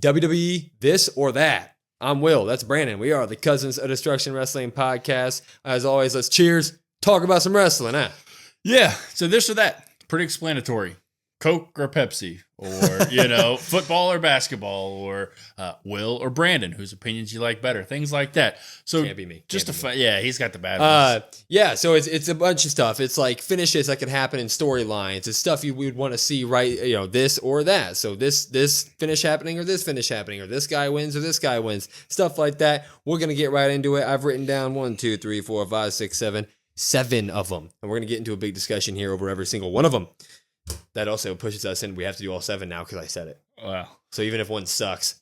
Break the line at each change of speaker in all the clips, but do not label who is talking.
WWE This or That. I'm Will. That's Brandon. We are the Cousins of Destruction Wrestling Podcast. As always, let's cheers. Talk about some wrestling, huh?
Yeah. So this or that. Pretty explanatory. Coke or Pepsi, or, football or basketball, or Will or Brandon, whose opinions you like better. Things like that. So
Can't be me.
Yeah, he's got the bad ones.
Yeah, so it's a bunch of stuff. It's like finishes that can happen in storylines. It's stuff you would want to see, right? This or that. So this finish happening or this finish happening, or this guy wins or this guy wins. Stuff like that. We're going to get right into it. I've written down 1, 2, 3, 4, 5, 6, 7 of them. And we're going to get into a big discussion here over every single one of them. That also pushes us in. We have to do all 7 now because I said it.
Wow.
So even if one sucks.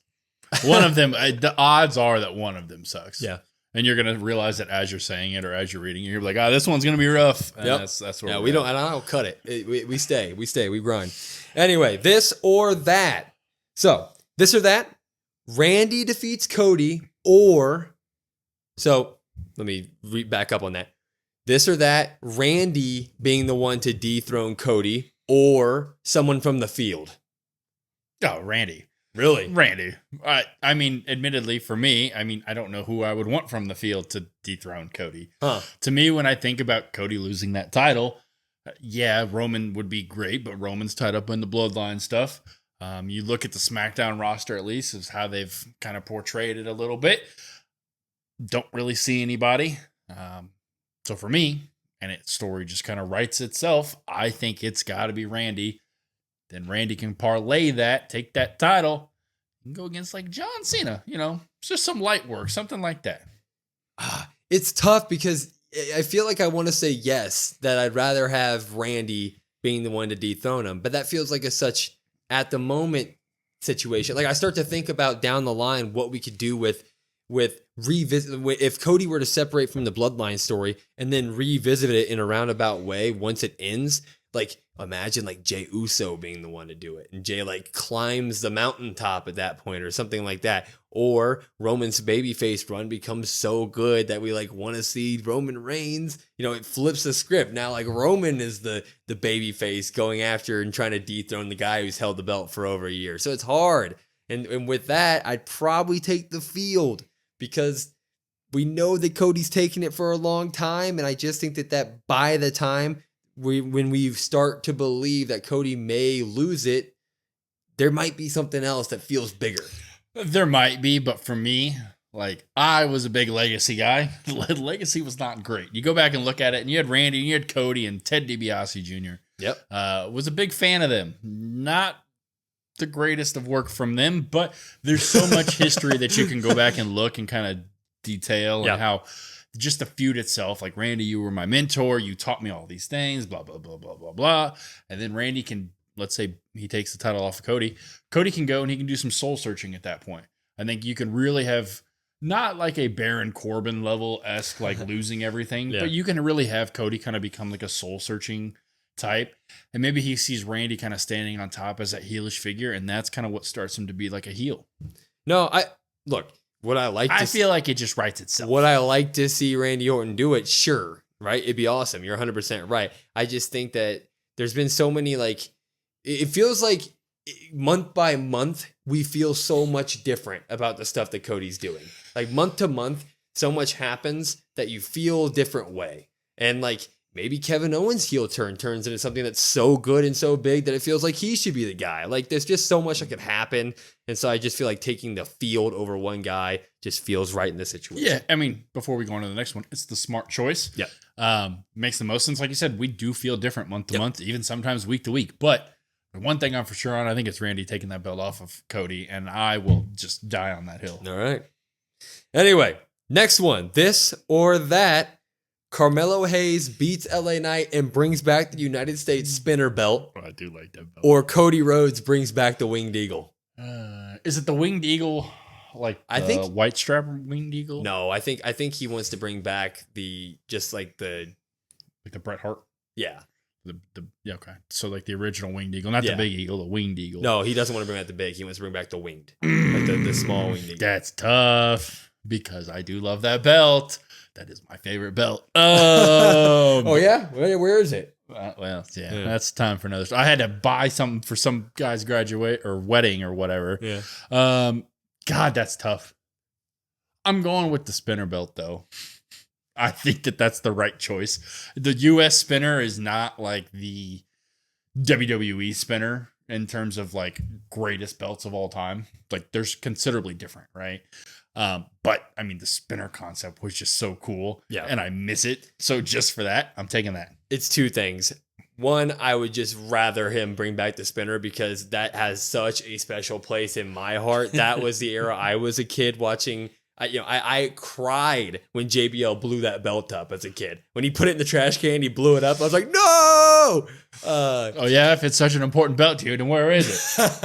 One of them, the odds are that one of them sucks.
Yeah.
And you're going to realize that as you're saying it or as you're reading it, you're like, this one's going to be rough. And
yep.
That's where
we don't, and I don't cut it. We stay, we run. Anyway, this or that. So, this or that, Randy defeats Cody, or, so let me back up on that. This or that, Randy being the one to dethrone Cody, or someone from the field.
Oh, Randy.
Really?
Randy. I mean, admittedly, for me, I don't know who I would want from the field to dethrone Cody.
Huh.
To me, when I think about Cody losing that title, Roman would be great, but Roman's tied up in the bloodline stuff. You look at the SmackDown roster, at least, is how they've kind of portrayed it a little bit. Don't really see anybody. So for me, and its story just kind of writes itself, I think it's got to be Randy. Then Randy can parlay that, take that title, and go against like John Cena. It's just some light work, something like that.
It's tough because I feel like I want to say yes, that I'd rather have Randy being the one to dethrone him. But that feels like a such at the moment situation. Like I start to think about down the line what we could do with revisit if Cody were to separate from the bloodline story and then revisit it in a roundabout way once it ends. Like imagine like Jey Uso being the one to do it, and Jey like climbs the mountaintop at that point or something like that. Or Roman's babyface run becomes so good that we like want to see Roman Reigns. It flips the script. Now like Roman is the babyface going after and trying to dethrone the guy who's held the belt for over a year. So it's hard. And with that, I'd probably take the field because we know that Cody's taken it for a long time. And I just think that by the time when we start to believe that Cody may lose it, there might be something else that feels bigger.
There might be, but for me, like I was a big Legacy guy. Legacy was not great. You go back and look at it, and you had Randy, and you had Cody, and Ted DiBiase Jr.
Yep.
Was a big fan of them. Not the greatest of work from them, but there's so much history that you can go back and look and kind of detail and how just the feud itself, like Randy, you were my mentor, you taught me all these things, blah, blah, blah, blah, blah, blah. And then Randy can, let's say he takes the title off of Cody. Cody can go and he can do some soul searching at that point. I think you can really have not like a Baron Corbin level-esque, like losing everything, but you can really have Cody kind of become like a soul searching type. And maybe he sees Randy kind of standing on top as that heelish figure. And that's kind of what starts him to be like a heel.
No, what I
feel like it just writes itself.
Would I like to see Randy Orton do it? Sure. Right? It'd be awesome. You're 100% right. I just think that there's been so many, like, it feels like month by month, we feel so much different about the stuff that Cody's doing. Like month to month, so much happens that you feel a different way. And like, maybe Kevin Owens' heel turns into something that's so good and so big that it feels like he should be the guy. Like there's just so much that could happen. And so I just feel like taking the field over one guy just feels right in this situation.
Yeah. I mean, before we go on to the next one, it's the smart choice.
Yeah.
Makes the most sense. Like you said, we do feel different month to month, even sometimes week to week. But the one thing I'm for sure on, I think it's Randy taking that belt off of Cody, and I will just die on that hill.
All right. Anyway, next one, this or that. Carmelo Hayes beats LA Knight and brings back the United States spinner belt.
Oh, I do like that belt.
Or Cody Rhodes brings back the Winged Eagle.
Is it the Winged Eagle, like
I think
white strap Winged Eagle?
No, I think he wants to bring back the
Bret Hart.
Yeah.
Okay. So like the original Winged Eagle, not the big eagle, the Winged Eagle.
No, he doesn't want to bring back the big. He wants to bring back the winged, like the small Winged Eagle.
That's tough because I do love that belt. That is my favorite belt. Oh
yeah? Where is it?
Well, yeah, that's time for another. I had to buy something for some guy's graduate or wedding or whatever.
Yeah.
God, that's tough. I'm going with the spinner belt, though. I think that's the right choice. The U.S. spinner is not like the WWE spinner in terms of like greatest belts of all time. Like there's considerably different, right? But I mean, the spinner concept was just so cool.
Yeah.
And I miss it. So just for that, I'm taking that.
It's two things. One, I would just rather him bring back the spinner because that has such a special place in my heart. That was the era I was a kid watching. I cried when JBL blew that belt up as a kid. When he put it in the trash can, he blew it up. I was like, no!
Oh, yeah, if it's such an important belt to you, then where is it?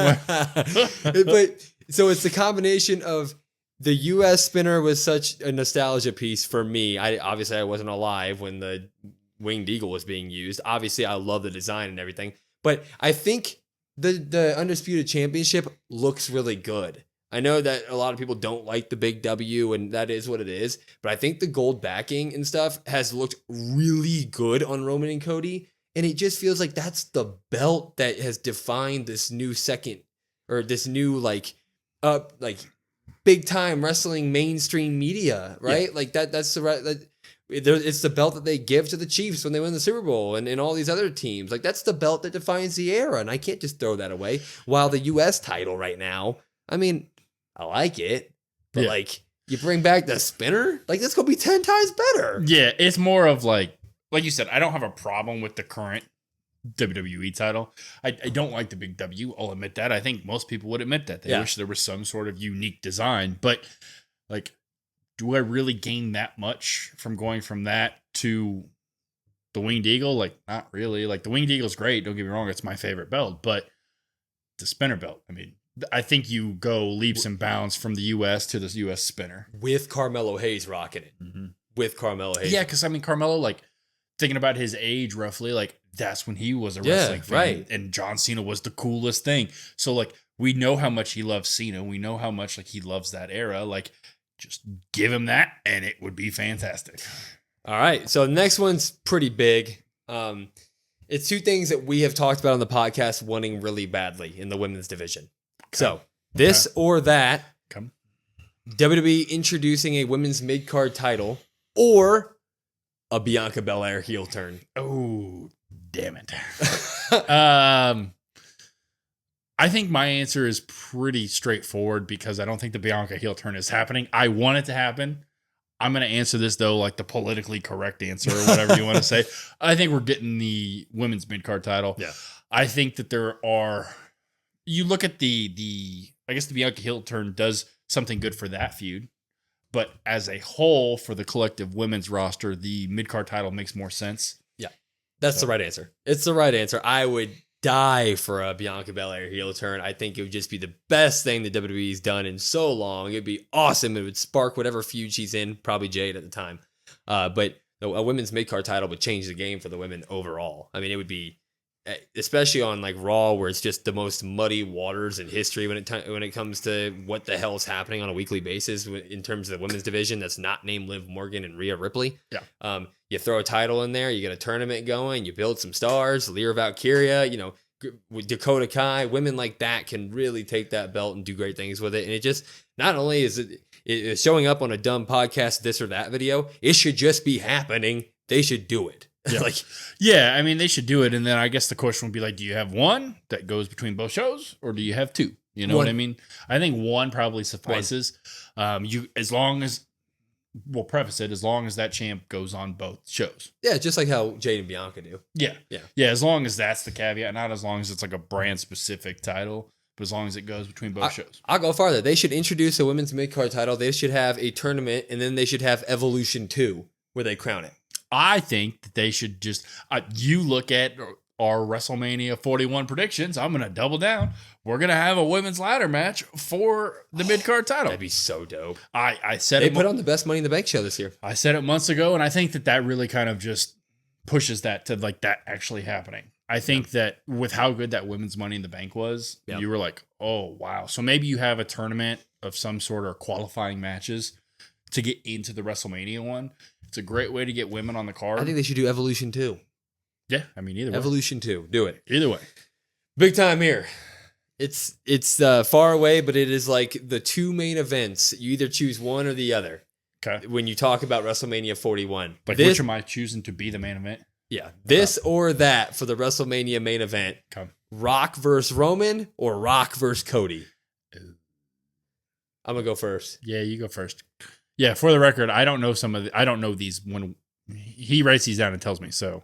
But so it's the combination of the U.S. spinner was such a nostalgia piece for me. Obviously, I wasn't alive when the Winged Eagle was being used. Obviously, I love the design and everything. But I think the Undisputed Championship looks really good. I know that a lot of people don't like the big W, and that is what it is. But I think the gold backing and stuff has looked really good on Roman and Cody. And it just feels like that's the belt that has defined this new second, or this new big time wrestling mainstream media, right? Yeah. Like that's the right. It's the belt that they give to the Chiefs when they win the Super Bowl and all these other teams. Like that's the belt that defines the era, and I can't just throw that away. While the U.S. title right now, I mean, I like it, but like you bring back the spinner, like that's gonna be 10 times better.
Yeah, it's more of like you said, I don't have a problem with the current WWE title. I don't like the big W. I'll admit that. I think most people would admit that. They wish there was some sort of unique design, but like, do I really gain that much from going from that to the Winged Eagle? Like, not really. Like, the Winged Eagle's great. Don't get me wrong. It's my favorite belt, but the spinner belt, I mean, I think you go leaps and bounds from the U.S. to the U.S. spinner.
With Carmelo Hayes rocking it. Mm-hmm. With Carmelo Hayes.
Yeah, because, I mean, Carmelo, like, thinking about his age roughly, like, that's when he was a wrestling fan. Right. And John Cena was the coolest thing. So, like, we know how much he loves Cena. We know how much, like, he loves that era. Like, just give him that, and it would be fantastic.
All right. So, the next one's pretty big. It's two things that we have talked about on the podcast wanting really badly in the women's division. So, this or that, WWE introducing a women's mid-card title, or a Bianca Belair heel turn.
Oh, damn it. I think my answer is pretty straightforward because I don't think the Bianca heel turn is happening. I want it to happen. I'm going to answer this, though, like the politically correct answer or whatever you want to say. I think we're getting the women's mid-card title.
Yeah.
I think that there are... You look at I guess the Bianca heel turn does something good for that feud, but as a whole, for the collective women's roster, the mid-card title makes more sense.
Yeah, that's the right answer. It's the right answer. I would die for a Bianca Belair heel turn. I think it would just be the best thing that WWE's done in so long. It'd be awesome. It would spark whatever feud she's in, probably Jade at the time. But a women's mid-card title would change the game for the women overall. I mean, it would be... especially on like Raw, where it's just the most muddy waters in history when it comes to what the hell is happening on a weekly basis in terms of the women's division that's not named Liv Morgan and Rhea Ripley.
Yeah.
You throw a title in there, you get a tournament going, you build some stars, Lyra Valkyria, with Dakota Kai, women like that can really take that belt and do great things with it. And it just, not only is it showing up on a dumb podcast, this or that video, it should just be happening. They should do it.
Yeah. I mean, they should do it. And then I guess the question would be like, do you have one that goes between both shows, or do you have two? You know what I mean? I think one probably suffices. We'll preface it, as long as that champ goes on both shows.
Yeah, just like how Jade and Bianca do.
Yeah. As long as that's the caveat, not as long as it's like a brand specific title, but as long as it goes between both shows.
I'll go farther. They should introduce a women's mid-card title. They should have a tournament, and then they should have Evolution 2, where they crown it.
I think that they should just, you look at our WrestleMania 41 predictions. I'm going to double down. We're going to have a women's ladder match for the mid-card title.
That'd be so dope.
I said
they put on the best Money in the Bank show this year.
I said it months ago, and I think that really kind of just pushes that to like that actually happening. I think that with how good that women's Money in the Bank was, you were like, oh, wow. So maybe you have a tournament of some sort of qualifying matches to get into the WrestleMania one. It's a great way to get women on the card.
I think they should do Evolution 2.
Yeah, I mean, either way.
Evolution 2. Do it.
Either way.
Big time here. It's far away, but it is like the two main events. You either choose one or the other.
Okay.
When you talk about WrestleMania 41.
Like, which am I choosing to be the main event?
Yeah. This or that for the WrestleMania main event.
Okay.
Rock versus Roman or Rock versus Cody? I'm going to go first.
Yeah, you go first. Yeah, for the record, I don't know I don't know these when he writes these down and tells me, so.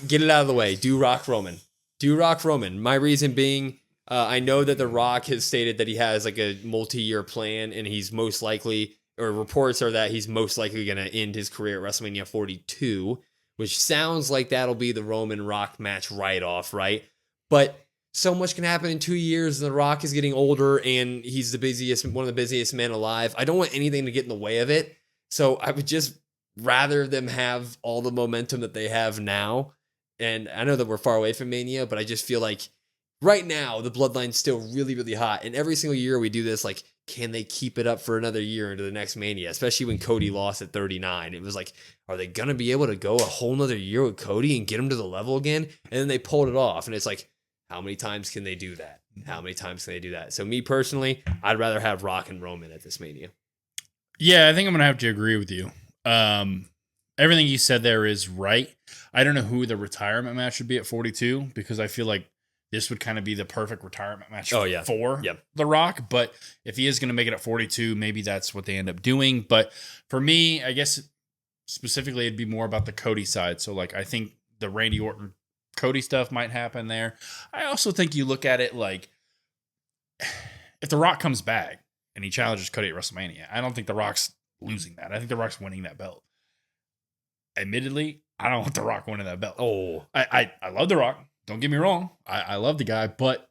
Get it out of the way. Do Rock Roman. Do Rock Roman. My reason being, I know that The Rock has stated that he has like a multi-year plan, and he's most likely, or reports are that he's most likely going to end his career at WrestleMania 42, which sounds like that'll be the Roman Rock match right off, right? But so much can happen in 2 years, and The Rock is getting older, and he's one of the busiest men alive. I don't want anything to get in the way of it, so I would just rather them have all the momentum that they have now. And I know that we're far away from Mania, but I just feel like right now the bloodline's still really, really hot. And every single year we do this, like, can they keep it up for another year into the next Mania? Especially when Cody lost at 39. It was like, are they going to be able to go a whole nother year with Cody and get him to the level again? And then they pulled it off. And it's like, how many times can they do that? How many times can they do that? So me personally, I'd rather have Rock and Roman at this Mania.
Yeah, I think I'm going to have to agree with you. Everything you said there is right. I don't know who the retirement match would be at 42 because I feel like this would kind of be the perfect retirement match for The Rock. But if he is going to make it at 42, maybe that's what they end up doing. But for me, I guess specifically it'd be more about the Cody side. So like I think the Randy Orton Cody stuff might happen there. I also think you look at it like if The Rock comes back and he challenges Cody at WrestleMania, I don't think The Rock's losing that. I think The Rock's winning that belt. Admittedly, I don't want The Rock winning that belt.
Oh,
I love The Rock. Don't get me wrong. I love the guy, but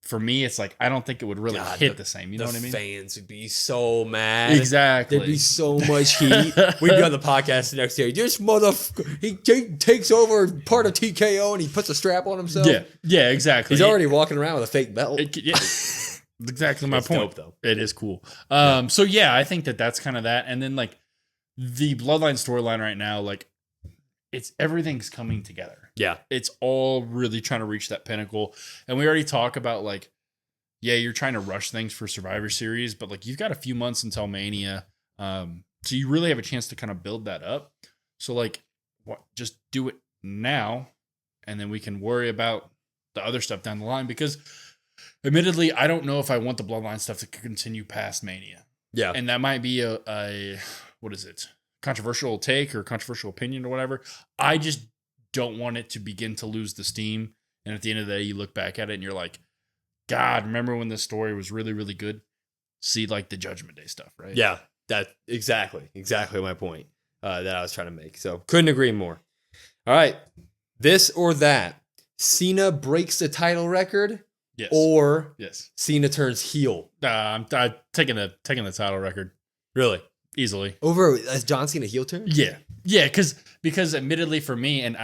for me, it's like, I don't think it would really hit the same. You know what I mean?
Fans would be so mad.
Exactly.
There'd be so much heat. We'd be on the podcast the next day. This motherfucker, he takes over part of TKO and he puts a strap on himself.
Yeah, exactly.
He's already walking around with a fake belt.
Exactly my point.
Dope, though.
It is cool. So yeah, I think that's kind of that. And then like the Bloodline storyline right now, like everything's coming together.
Yeah.
It's all really trying to reach that pinnacle. And we already talk about like, yeah, you're trying to rush things for Survivor Series, but like you've got a few months until Mania. So you really have a chance to kind of build that up. So like just do it now and then we can worry about the other stuff down the line because admittedly, I don't know if I want the Bloodline stuff to continue past Mania.
Yeah.
And that might be a what is it? Controversial take or controversial opinion or whatever. I just don't want it to begin to lose the steam. And at the end of the day, you look back at it and you're like, God, remember when this story was really, really good? See like the Judgment Day stuff, right?
Yeah, that exactly my point that I was trying to make. So couldn't agree more. All right. This or that. Cena breaks the title record.
Yes.
Or
yes.
Cena turns heel.
I'm taking the title record.
Really?
Easily.
Over as John Cena heel turn?
Yeah. Because admittedly for me, and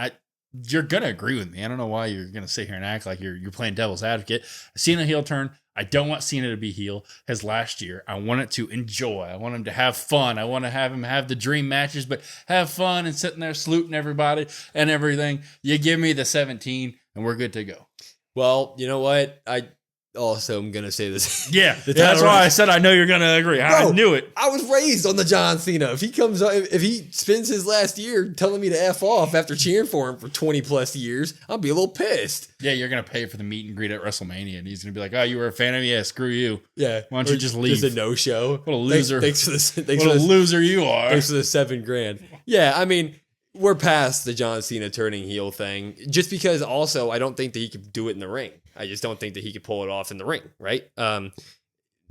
you're gonna agree with me. I don't know why you're gonna sit here and act like you're playing devil's advocate. Cena heel turn. I don't want Cena to be heel as last year. I want it to enjoy. I want him to have fun. I want to have him have the dream matches, but have fun and sitting there saluting everybody and everything. You give me the 17 and we're good to go.
Well, you know what? I also am going to say this.
Yeah, that's why I said I know you're going to agree. I knew it.
I was raised on the John Cena. If he spends his last year telling me to F off after cheering for him for 20 plus years, I'll be a little pissed.
Yeah, you're going to pay for the meet and greet at WrestleMania, and he's going to be like, oh, you were a fan of me? Yeah, screw you.
Yeah.
Why don't you just leave?
Just a no-show.
What a loser.
Thanks for the
loser you are.
Thanks for the $7,000. Yeah, I mean, we're past the John Cena turning heel thing. Just because also I don't think that he could do it in the ring. I just don't think that he could pull it off in the ring, right?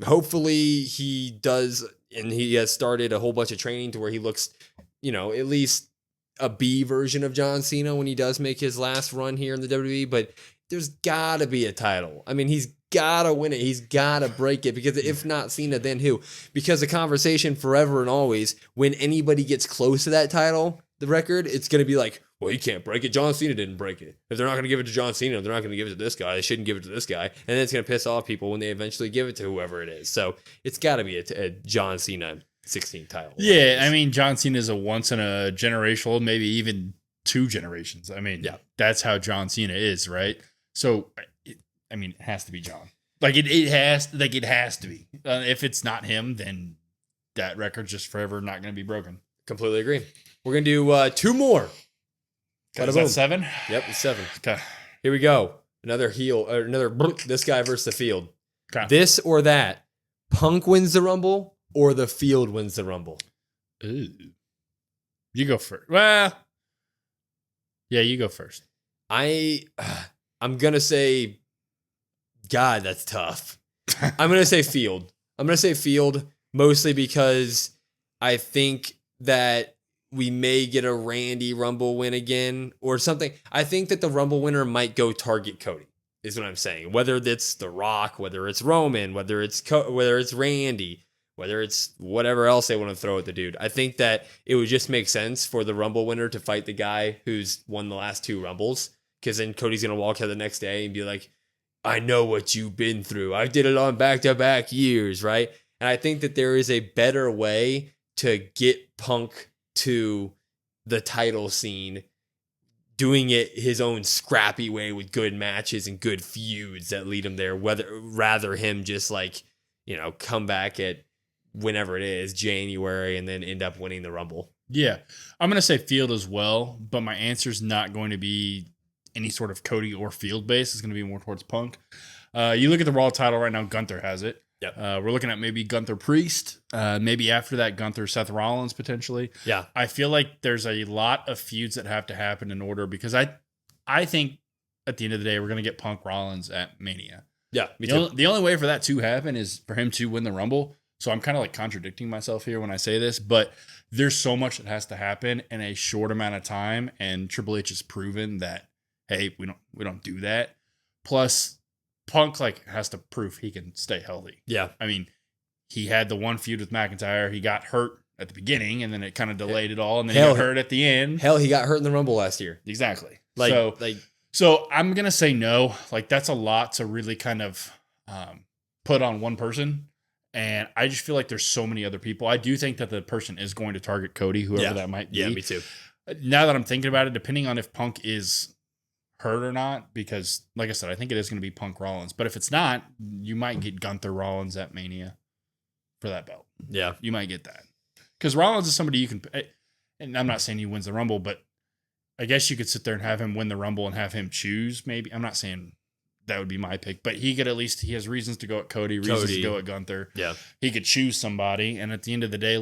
Hopefully he does, and he has started a whole bunch of training to where he looks, at least a B version of John Cena when he does make his last run here in the WWE. But there's got to be a title. I mean, he's got to win it. He's got to break it, because if not Cena, then who? Because the conversation forever and always, when anybody gets close to that title, the record, it's going to be like, well, he can't break it. John Cena didn't break it. If they're not going to give it to John Cena, they're not going to give it to this guy. They shouldn't give it to this guy. And then it's going to piss off people when they eventually give it to whoever it is. So it's got to be a John Cena 16 title.
Yeah, I mean, John Cena is a once in a generational, maybe even 2 generations. I mean,
Yeah.
that's how John Cena is, right? So, it has to be John. Like it has to be. If it's not him, then that record's just forever not going to be broken.
Completely agree. We're going to do 2 more.
Is that 7?
Yep, it's 7.
Okay.
Here we go. Another this guy versus the Field.
Okay.
This or that. Punk wins the Rumble or the Field wins the Rumble?
Ooh. You go first. Well, yeah, you go first.
I'm going to say, God, that's tough. I'm going to say Field. I'm going to say Field mostly because I think that we may get a Randy Rumble win again or something. I think that the Rumble winner might go target Cody, is what I'm saying. Whether it's The Rock, whether it's Roman, whether it's Randy, whether it's whatever else they want to throw at the dude. I think that it would just make sense for the Rumble winner to fight the guy who's won the last 2 Rumbles, because then Cody's going to walk out the next day and be like, I know what you've been through. I did it on back-to-back years, right? And I think that there is a better way to get Punk to the title scene, doing it his own scrappy way with good matches and good feuds that lead him there, rather him just come back at whenever it is, January, and then end up winning the Rumble.
Yeah. I'm going to say Field as well, but my answer is not going to be any sort of Cody or Field base. It's going to be more towards Punk. You look at the Raw title right now, Gunther has it.
Yep.
We're looking at maybe Gunther Priest. Maybe after that, Gunther Seth Rollins potentially.
Yeah.
I feel like there's a lot of feuds that have to happen in order, because I think at the end of the day, we're going to get Punk Rollins at Mania.
Yeah, me too.
The only way for that to happen is for him to win the Rumble. So I'm kind of like contradicting myself here when I say this, but there's so much that has to happen in a short amount of time. And Triple H has proven that, hey, we don't do that. Plus, Punk has to prove he can stay healthy.
Yeah.
I mean, he had the one feud with McIntyre. He got hurt at the beginning, and then it kind of delayed it all, and then he got hurt at the end.
Hell, he got hurt in the Rumble last year.
Exactly.
So
I'm gonna say no. That's a lot to really kind of put on one person, and I just feel like there's so many other people. I do think that the person is going to target Cody, whoever that might be.
Yeah, me too.
Now that I'm thinking about it, depending on if Punk is hurt or not, because like I said, I think it is going to be Punk Rollins. But if it's not, you might get Gunther Rollins at Mania for that belt.
Yeah.
You might get that. Because Rollins is somebody you can, and I'm not saying he wins the Rumble, but I guess you could sit there and have him win the Rumble and have him choose maybe. I'm not saying that would be my pick, but he has reasons to go at Cody, reasons to go at Gunther.
Yeah.
He could choose somebody. And at the end of the day,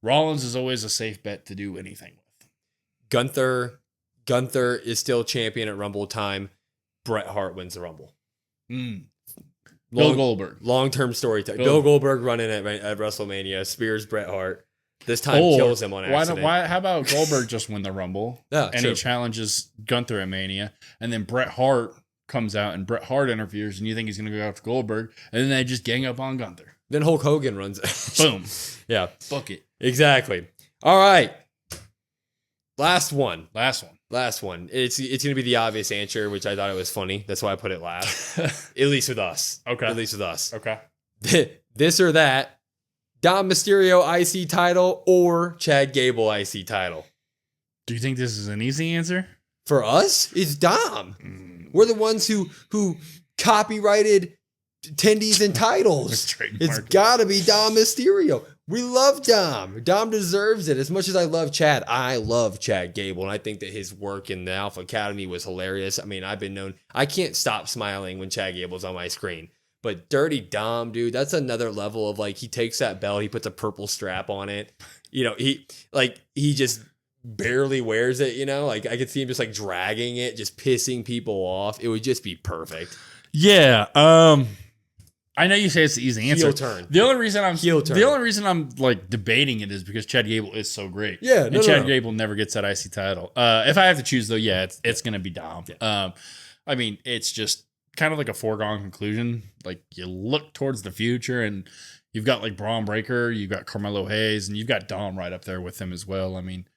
Rollins is always a safe bet to do anything with.
Gunther is still champion at Rumble time. Bret Hart wins the Rumble.
Bill Goldberg.
Long-term story. Bill Goldberg running at WrestleMania, spears Bret Hart. This time kills him on accident.
How about Goldberg just win the Rumble?
Yeah,
and he challenges Gunther at Mania, and then Bret Hart comes out and Bret Hart interferes, and you think he's going to go after Goldberg, and then they just gang up on Gunther.
Then Hulk Hogan runs it.
Boom.
Yeah.
Book it.
Exactly. All right. Last one. It's going to be the obvious answer, which I thought it was funny. That's why I put it last. At least with us.
Okay.
At least with us.
Okay.
This or that. Dom Mysterio IC title or Chad Gable IC title?
Do you think this is an easy answer?
For us, it's Dom. We're the ones who copyrighted attendees and titles. It's got to be Dom Mysterio. We love Dom. Dom deserves it. As much as I love Chad, I love Chad Gable, and I think that his work in the Alpha Academy was hilarious. I mean, I can't stop smiling when Chad Gable's on my screen. But Dirty Dom, dude, that's another level of he takes that belt, he puts a purple strap on it. He just barely wears it, I could see him just dragging it, just pissing people off. It would just be perfect.
Yeah. I know you say it's the easy answer.
Heel turn.
The only reason I'm debating it is because Chad Gable is so great.
Yeah.
Chad Gable never gets that IC title. If I have to choose though, it's gonna be Dom. Yeah. I mean, it's just kind of like a foregone conclusion. You look towards the future and you've got Braun Breaker, you've got Carmelo Hayes, and you've got Dom right up there with him as well. I mean,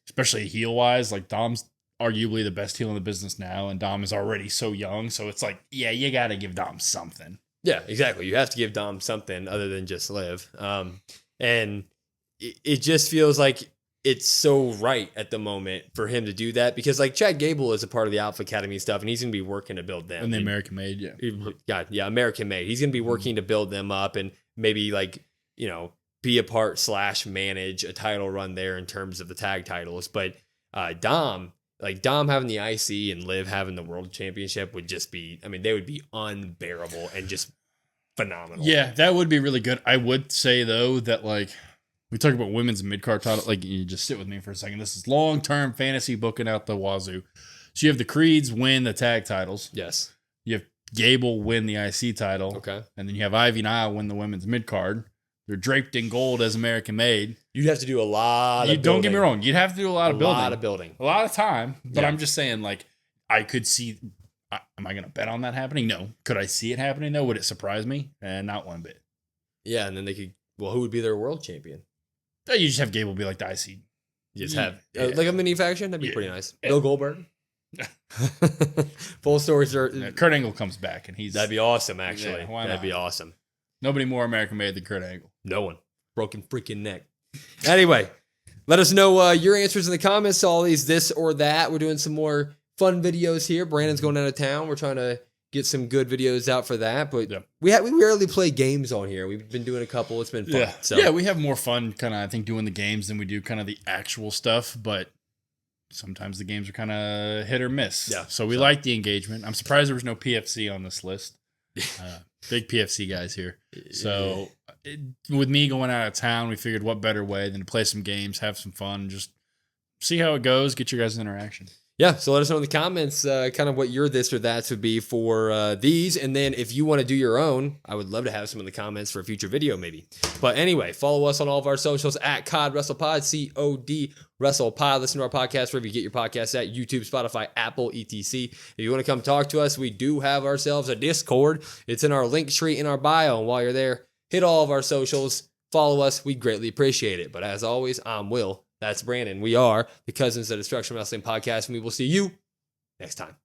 especially heel wise, Dom's arguably the best heel in the business now, and Dom is already so young. So it's you got to give Dom something.
Yeah, exactly. You have to give Dom something other than just live. And it just feels like it's so right at the moment for him to do that because like Chad Gable is a part of the Alpha Academy stuff and he's going to be working to build them.
And the American made,
yeah, American made. He's going to be working to build them up and maybe like, you know, be a part / manage a title run there in terms of the tag titles. But Dom having the IC and Liv having the world championship would just be, I mean, they would be unbearable and just phenomenal.
Yeah, that would be really good. I would say though that like we talk about women's mid-card title, like you just sit with me for a second. This is long-term fantasy booking out the wazoo. So you have the Creeds win the tag titles.
Yes.
You have Gable win the IC title.
Okay.
And then you have Ivy Nile win the women's mid-card. They're draped in gold as American made.
You'd have to do a lot of building.
Don't get me wrong. You'd have to do a lot of building.
A lot of building.
A lot of time. But
Yeah.
I'm just saying, like, I could see... Am I going to bet on that happening? No. Could I see it happening, though? Would it surprise me? Not one bit.
Yeah, and then they could... Well, who would be their world champion?
You just have Gable be like the IC.
You just have... like a mini faction? That'd be pretty nice.
Yeah.
Bill Goldberg? Full stories are...
Kurt Angle comes back, and he's...
That'd be awesome, actually.
Yeah, why
That'd
not?
be awesome.
Nobody more American made than Kurt Angle.
No one. Broken freaking neck. Anyway, let us know your answers in the comments to all these this or that. We're doing some more fun videos here. Brandon's going out of town. We're trying to get some good videos out for that. But we rarely play games on here. We've been doing a couple. It's been fun.
Yeah,
So.
We have more fun kind of, I think, doing the games than we do kind of the actual stuff. But sometimes the games are kind of hit or miss.
Yeah.
So we like the engagement. I'm surprised there was no PFC on this list. Big PFC guys here. So with me going out of town, we figured what better way than to play some games, have some fun, just see how it goes, get your guys' interaction.
Yeah, so let us know in the comments kind of what your this or that's would be for these. And then if you want to do your own, I would love to have some in the comments for a future video maybe. But anyway, follow us on all of our socials at COD WrestlePod, COD WrestlePod. Listen to our podcast wherever you get your podcasts at YouTube, Spotify, Apple, etc. If you want to come talk to us, we do have ourselves a Discord. It's in our link tree in our bio. And while you're there, hit all of our socials, follow us. We greatly appreciate it. But as always, I'm Will. That's Brandon. We are the Cousins of Destruction Wrestling Podcast, and we will see you next time.